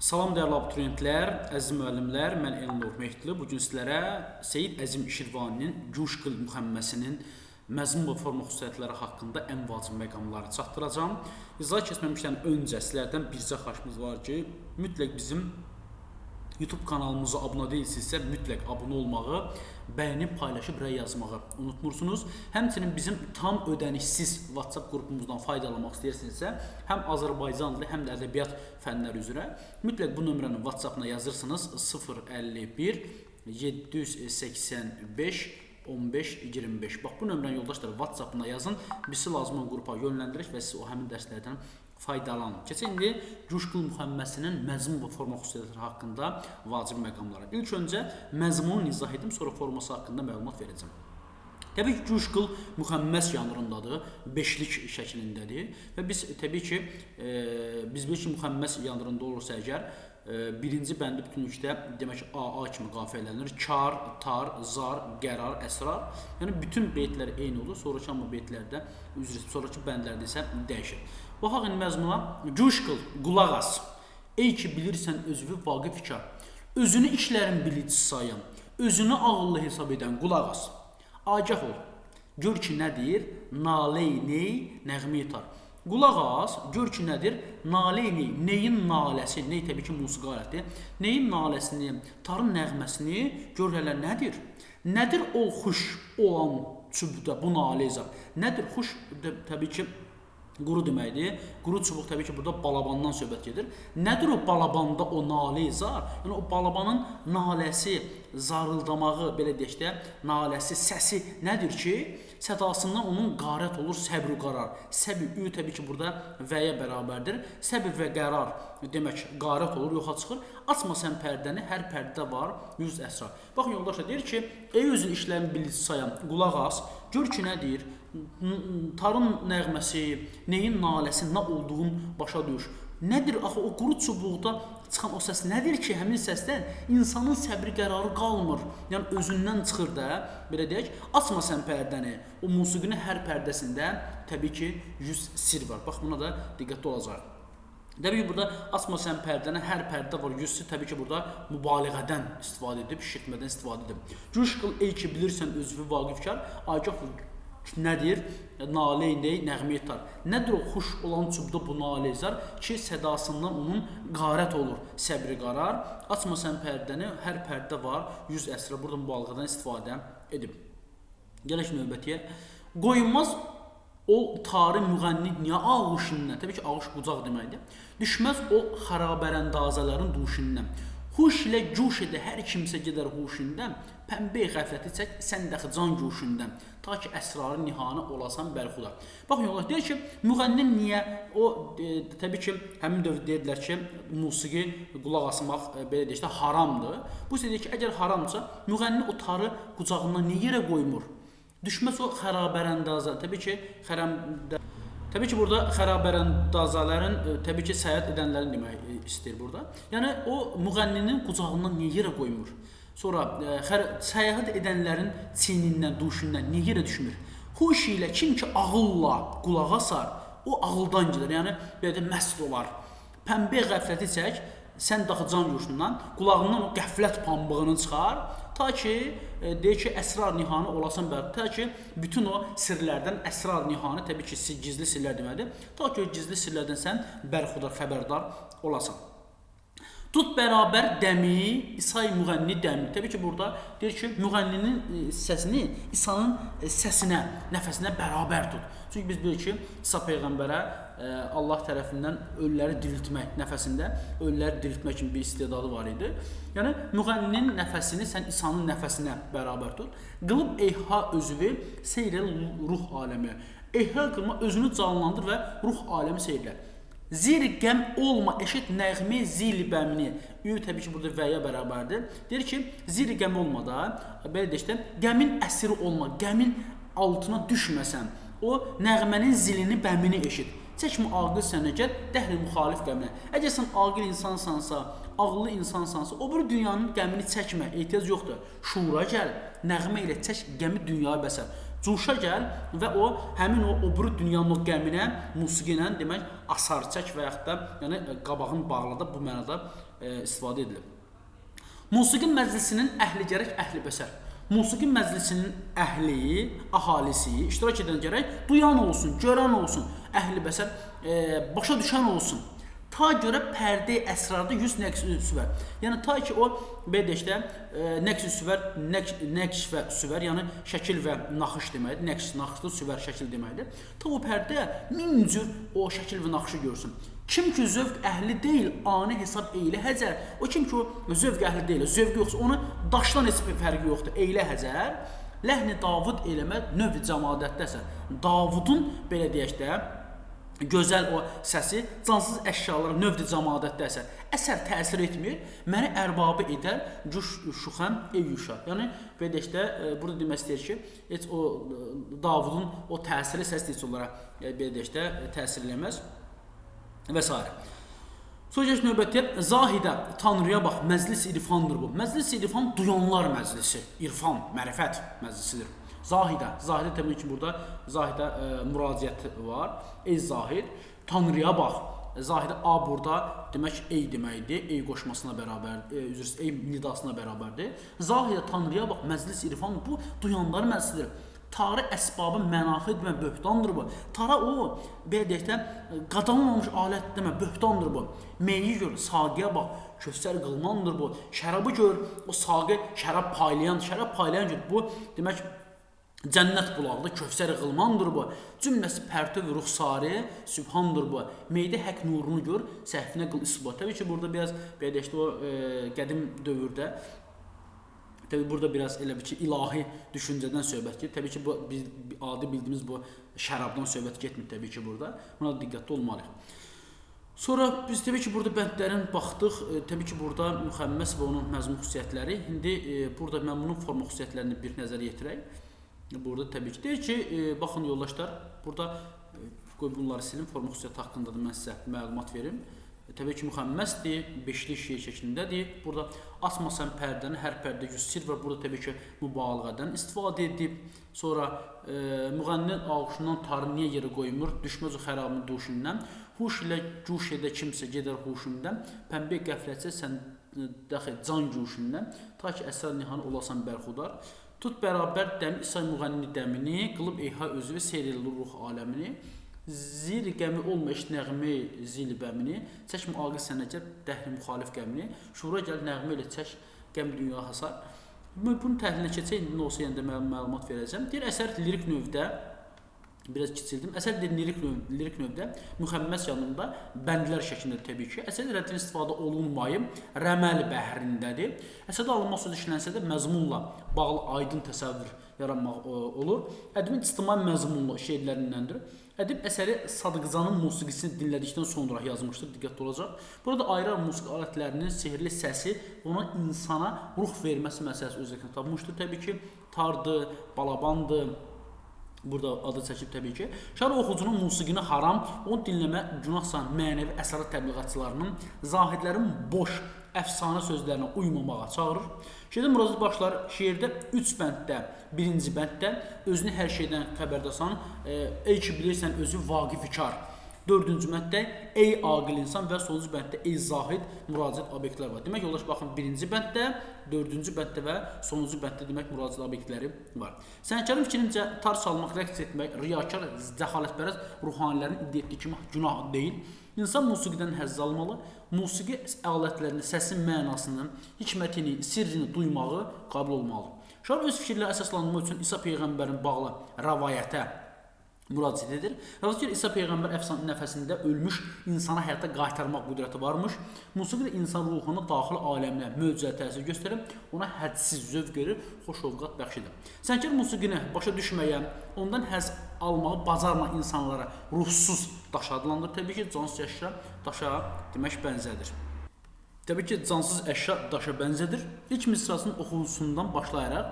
Salam dəyərli abituriyentlər, əziz müəllimlər, mən Elnur Mehdli. Bugün sizlərə Seyid Əzim Şirvaninin Cuşqıl müxəmməsinin məzmun və forma xüsusiyyətləri haqqında ən vacib məqamları çatdıracağım. İzah keçməmişdən öncə sizlərdən bircə xahişimiz var ki, mütləq bizim YouTube kanalımıza abunə deyilsinizsə, mütləq abunə olmağı, bəyənib, paylaşıb, rəy yazmağı unutmursunuz. Həmçinin bizim tam ödənişsiz WhatsApp qrupumuzdan faydalanmaq istəyirsinizsə, həm Azərbaycan dili, həm də ədəbiyyat fənləri üzrə mütləq bu nömrənin WhatsApp-ına yazırsınız 051 785 15-25. Bax, bu nömrəni yoldaşlar WhatsApp-ına yazın, bizi lazım olan qrupa yönləndirək və siz o həmin dərslərdən faydalanın. Keçək indi Cuşqıl müxəmməsinin məzmun və forma xüsusiyyətləri haqqında vacib məqamlara. İlk öncə məzmunun izah edim, sonra forması haqqında məlumat verəcəm. Təbii ki, Cuşqıl müxəmməs janrındadır, beşlik şəklindədir və biz təbii ki, biz müxəmməs janrında olursa əgər, birinci bəndi bütünlükdə demək AA kimi qafiyələnir. Kar, tar, zar, qərar, əsrar. Yəni bütün beytlər eyni olur. Sonraki amma beytlərdə, sonraki bəndlərdə isə dəyişir. Baxaq indi məzmuna. Cuşqıl, qulaq as. Ey ki bilirsən özünü vaqif ikar. Özünü işlərin bilicisi sayan, özünü ağıllı hesab edən qulaq as. Agah ol. Gör ki nədir? Naley ney, nəğmə itar. Qulaq as, gör ki nədir? Naley ney, neyin naləsi, ney təbii ki musiqi aləti. Neyin naləsini, tarın nəğməsini gör hələ nədir? Nədir o xuş olan çubuqda bu nalə izah? Nədir xuş təbii ki quru deməkdir. Quru çubuq təbii ki burada balabandan söhbət gedir. Nədir o balabanda o nalə izah? Yəni o balabanın naləsi, zarıldamağı, belə deyək də, naləsi, səsi nədir ki, sədasından onun qarət olur səbr-ü qarar. Səbr-ü təbii ki burada vəyə bərabərdir. Səbr və qərar demək qarət olur, yoxa çıxır. Açma sən pərdəni, hər pərdə var 100 əsrar. Baxın yoldaşlar deyir ki, ey özün işlərin bilici sayan, qulaq as, gör ki nədir? Tarın nəğməsi, neyin naləsi, nə olduğun başa düş. Nədir axı o quru çubuqda çıxan o səs nədir ki, həmin səsdən insanın səbri qərarı qalmır. Yəni özündən çıxır da, belə deyək, açma sən pərdəni. O musiqinin hər pərdəsində təbii ki 100 sir var. Bax buna da diqqətli olacaq. Təbii ki burada açma sən pərdəni, hər pərdə var 100 sir. Təbii ki burada mübaliğədən istifadə edib, şirkmədən istifadə edib. Cuşqıl ey ki bilirsən özünü vaqifkar, agah nədir? Nalə ney, nəğmə itar. Nədir o xuş olan çubda bu nalə izar ki, sədasından onun qarət olur, səbri qarar. Açma sən pərdəni, hər pərdə var 100 əsrə. Burada mübaliğədən istifadə edib. Gələk növbətiyə. Qoyulmaz o tarih müğənni niyə ağışından, təbii ki ağış qucaq deməkdir. Düşməz o xarabərəndazələrin duşindən. Huş ilə cuş edə hər kimsə gedər huşindən, pəmbə qəfləti çək, sən dəxi can cuşindən, ta ki əsrarı nihanə olasan bərxuda. Baxın yollar, deyir ki, müğənnin niyə, o təbii ki, həmin dövr deyirlər ki, musiqi qulaq asmaq, belə deyək də, haramdır. Bu deyir ki, əgər haramsa, müğənni o tarı qucağından niyə yerə qoymur? Düşməz o xərabərəndazə, təbii ki, burada xərabərəndazələrin, təbii ki, səyahət edənlərin demək istəyir burada. Yəni, o müğənninin qucağından niyə yerə qoymur? Sonra, səyahət edənlərin çiynindən, duşindən niyə yerə düşmür? Huş ilə kim ki ağılla qulaq asar, o ağıldan gedir. Yəni, belə də məst olar. Pəmbə qəfləti çək, sən daxı can yurşundan, qulağından o qəflət pambığını çıxar, ta ki, deyir ki, əsrar nihanı olasan bərabər. Ta ki, bütün o sirlərdən əsrar nihanı, təbii ki, gizli sirlər deməkdir. Ta ki, o gizli sirlərdən sən bərxudar, xəbərdar olasan. Tut bərabər dəmi, İsa-i müğənni dəmi. Təbii ki, burada deyir ki, müğənninin səsini İsa'nın səsinə, nəfəsinə bərabər tut. Çünki biz bilir ki, İsa Peyğəmbərə Allah tərəfindən ölüləri diriltmək nəfəsində, ölüləri diriltmək kimi bir istedadı var idi. Yəni, müğənninin nəfəsini sən İsa'nın nəfəsinə bərabər tut. Qılıb eyha özüvü seyr el ruh aləmi. Eyha qılma özünü canlandır və ruh aləmi seyrlər. Zir qəm olma, eşit nəğmi zil bəmini. Ü təbii ki, burada vəyə bərabərdir. Deyir ki, zir qəm olma da, belə deyək də, qəmin əsiri olma, qəmin altına düşməsən. O nəğmənin zilini, bəmini eşit. Çəkmə aqil sənəcət, dəhri müxalif qəminə. Əgər sən aqil insansansa, ağıllı insansansa, o bir dünyanın qəmini çəkmə, ehtiyac yoxdur. Şuura gəl, nəğmə ilə çək, qəmi dünyaya bəsər. Cuşa gəl və o həmin o biri dünyanın o qəminə musiqi ilə demək asar çək və yaxud da yəni qabağın bağlı da bu mənada istifadə edilir. Musiqi məclisinin əhli gərək əhli bəsər. Musiqi məclisinin əhli, əhalisi, iştirak edən gərək duyan olsun, görən olsun, əhli bəsər başa düşən olsun. Ta görə pərdə əsrarda 100 nəqs-i süvər. Yəni ta ki o BDŞ-də nəqs-i süvər, nəqş və süvər, yəni şəkil və naxış deməkdir. Nəqş, naxışlı, süvər, şəkil deməkdir. Ta o pərdə min cür o şəkil və naxışı görsün. Kim ki zövq əhli deyil, ani hesab eylə həzər. O kim ki o zövq əhli deyil, zövqü yoxsa, onu daşdan heç bir fərqi yoxdur, eylə həzər. Ləhni Davud eləmək növ-i cəmadətdəsə. Davudun, belə deyək də, gözəl o səsi cansız əşyalara növd-i cəmadətdə əsər təsir etmir, məni ərbabı edər, şuxəm eyyüşar. Yəni, vedəşdə burada demək istəyir ki, heç o Davudun o təsiri səs deyil olaraq vedəşdə təsir eləməz və s. Sonra gəç növbəti, Zahidə, Tanrıya bax, məclis irfandır bu. Məclis irfan duyanlar məclisi, irfan, mərifət məclisidir. Zahidə, Zahidə təbii ki, burada Zahidə müraciəti var. Ey Zahid, Tanrıya bax. Zahidə A burada demək ey deməkdir, ey qoşmasına bərabərdir, ey nidasına bərabərdir. Zahidə, Tanrıya bax, məclis irfan bu duyanlar məclisidir. Tarı əsbabı mənaxid demə, böhtandır bu. Tara o, belə deyək də, qadanılmamış alət demə, böhtandır bu. Meyi gör, saqiyə bax, köfsər qılmandır bu. Şərabı gör, o saqi şərab paylayan gör. Bu, demək, cənnət bulaqda köfsər qılmandır bu. Cümləsi pərtöv ruxsari, sübhandır bu. Meydə həq nurunu gör, səhvinə qıl isbat. Təbii ki, burada biraz, belə deyək də, o qədim dövrdə, təbii burada biraz elə bir ki, ilahi düşüncədən söhbət gedir. Təbii ki, bu, adi bildiyimiz bu şərabdan söhbət getmir təbii ki, burada. Buna da diqqətli olmalıyıq. Sonra biz təbii ki, burada bəndlərin baxdıq. Təbii ki, burada müxəmməs və onun məzmun xüsusiyyətləri. İndi burada mən bunun forma xüsusiyyətlərini bir nəzərə yetirək. Burada təbii ki, deyir ki, baxın yoldaşlar, burada qoy bunları silin, forma xüsusiyyəti haqqında da mən sizə məlumat verim. Təbii ki, müxəmməsdir, beşli şiir şəklindədir. Burada açmasan pərdəni, hər pərdə 100 sir var. Burada təbii ki, mübaliğədən istifadə edib. Sonra müğənninin ağuşundan tarı niyə yerə qoymur? Düşməz o xərabın duşundan. Huş ilə cuş edə kimsə gedər huşundan. Pəmbə qəflətsə sən daxil can cuşundan. Ta ki, əsrar nihanı olasan bərxudar. Tut bərabər dəmi İsa müğənni dəmini, qılıb eyha özü və seyr edilir ruh aləmini. Zil qəmi olma eşit nəğmə zil bəmini, çəkmə aqil sənəcər dəhri müxalif qəmini, şura gəl nəğmə ilə çək qəm dünya hasar. Bunun təhlilinə keçək, indi nə olsa yenə də məlumat verəcəm. Deyir, əsər lirik növdə, biraz kiçildim, əsər deyir, lirik növdə müxəmməs yanında bəndlər şəklində təbii ki, əsər rəddin istifadə olunmayıb, rəməl bəhrindədir. Əsərdə alınmaq sözü işlənsə də məzmunla bağlı aydın təsəvvür yaranmaq olur. Ədibin ictimai məzmunlu şeirlərindəndir. Ədib əsəri Sadıqcanın musiqisini dinlədikdən sonra yazmışdır, diqqətli olacaq. Burada ayrı musiqi alətlərinin sehirli səsi ona insana ruh verməsi məsələsi özünə tapmışdır. Təbii ki, tardı, balabandı, burada adı çəkib təbii ki. Şər oxucunun musiqini haram, onu dinləmə günahsan mənəvi əsəri təbliğatçılarının, zahidlərin boş əfsanə sözlərinə uymamağa çağırır. Şeirdə müraciət başlar, şeirdə 3 bənddə, birinci bənddə özünü hər şeydən xəbərdasan, ey ki bilirsən özü vaqif-ikar. 4-cü bənddə ey aqil insan və sonuncu bənddə ey zahid müraciət obyektlər var. Demək yoldaş baxın, birinci bənddə, 4-cü bənddə və sonuncu bənddə demək müraciət obyektləri var. Sənətkarın fikrincə tar salmaq, rəqs etmək, riyakar, cəhalətpərəst ruhanilərin iddia etdiyi kimi günah deyil. İnsan musiqidən həzz almalı, musiqi alətlərinin səsin mənasını, hikmətini, sirrini duymağı qəbul olmalı. Şair öz fikirləri əsaslandırmaq üçün İsa Peyğəmbərin bağlı rəvayətə müraciət edir. Rəvayət İsa Peyğəmbər əfsanə nəfəsində ölmüş insana həyata qaytarmaq qüdrəti varmış. Musiqi də insan ruhuna, daxili aləminə möcüzə təsir göstərib, ona hədsiz zövq verir, xoş ovqat bəxş edir. Sənkar musiqini başa düşməyə, ondan həzz almağı bacarma insanlara ruhsuz daş adlandır. Təbii ki, cansız əşya daşa demək bənzədir. Təbii ki, cansız əşya daşa bənzədir. İlk misrasının oxunusundan başlayaraq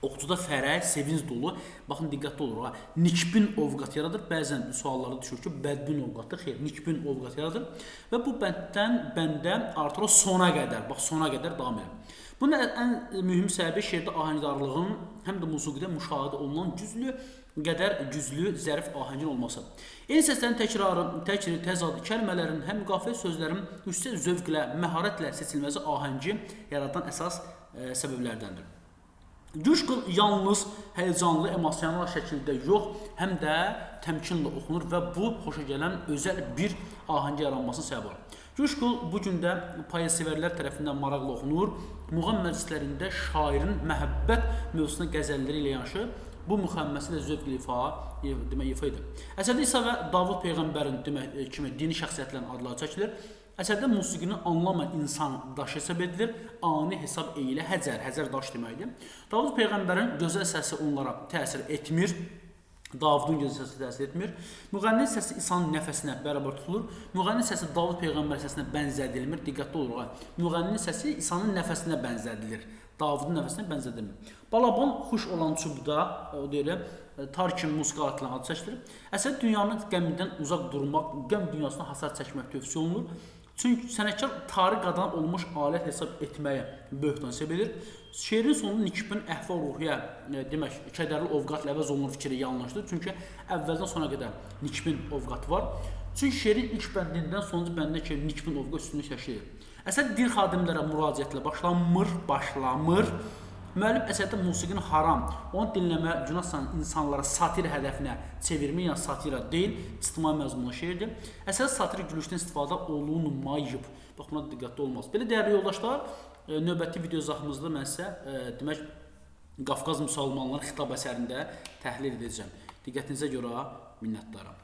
Oxucuda fərəh, sevinc dolu. Baxın, diqqətli olur. Nikbin ovqat yaradır. Bəzən suallarda düşür ki, bədbin ovqatdır. Xeyr, nikbin ovqat yaradır. Və bu bəndə artır o sona qədər. Bax, sona qədər davam edir. Bunun ən mühüm səbəbi şeirdə ahəngdarlığın həm də musiqidə müşahidə olunan güclü, zərif ahəngin olması. Eyni səslərin təkrarı, təkri, təzadı, kəlmələrin, həm müqafilə sözlərin yüksək zövqlə, məharətlə seçilməsi ahəngi yaradan əsas səbəblərdəndir. Coşqun yalnız həyəcanlı, emosional şəkildə yox, həm də təmkinlə oxunur və bu xoşa gələn özəl bir ahəng yaranmasının səbəbi olur. Coşqun bu gün də poeziyasevərlər tərəfindən maraqlı oxunur. Muğam məclislərində şairin məhəbbət mövzusuna qəzəlləri ilə yanaşı bu müxəmməsi ilə zövqlə ifa edir. Əsərdə İsa və Davud Peyğəmbərin kimi dini şəxsiyyətlərin adları çəkilir. Əsərdə musiqini anlamayan insan daşı hesab edilir. Ani hesab eyilə Həcər daş deməkdir. Davud Peyğəmbərin gözəl səsi onlara təsir etmir. Davudun gözəl səsi təsir etmir. Müğənninin səsi İsa'nın nəfəsinə bərabər tutulur. Müğənninin səsi Davud Peyğəmbər səsinə bənzədilmir. Diqqətli oluraq. Müğənninin səsi İsa'nın nəfəsinə bənzədilir. Davudun nəfəsinə bənzədilmir. Balabon xuş olan çubda, o deyir, tar kimi musiqi alətinə adı çəkilir. Əsər dünyanın qəmindən uzaq durmaq, qəm dünyasına hasar çəkmək tövsiyə olunur. Çünki sənətkar tarı qadan olmuş alət hesab etməyə böhtan səbəb edir. Şeirin sonunda Nikbin əhval-ruhiyyə, demək, kədərli ovqatla əvəz olunur fikri yanlışdır. Çünki əvvəldən sona qədər Nikbin ovqatı var. Çünki şeirin ilk bəndindən sonuncu bəndinə kimi Nikbin ovqat üstünlük təşkil edir. Əsər dil xadimlərə müraciətlə başlamır. Müəllif əsərdə musiqinin haram, onu dinləmə günah salan insanlara satir hədəfinə çevirmə, yəni satira deyil, ictimai məzmunlu şeirdir. Əsər satirik gülüşdən istifadə olunmayıb. Bax, buna diqqətli olmaz. Belə dəyərli yoldaşlar, növbəti video izahımızda mən sizə demək, Qafqaz müsəlmanları xitab əsərində təhlil edəcəm. Diqqətinizə görə minnətdaram.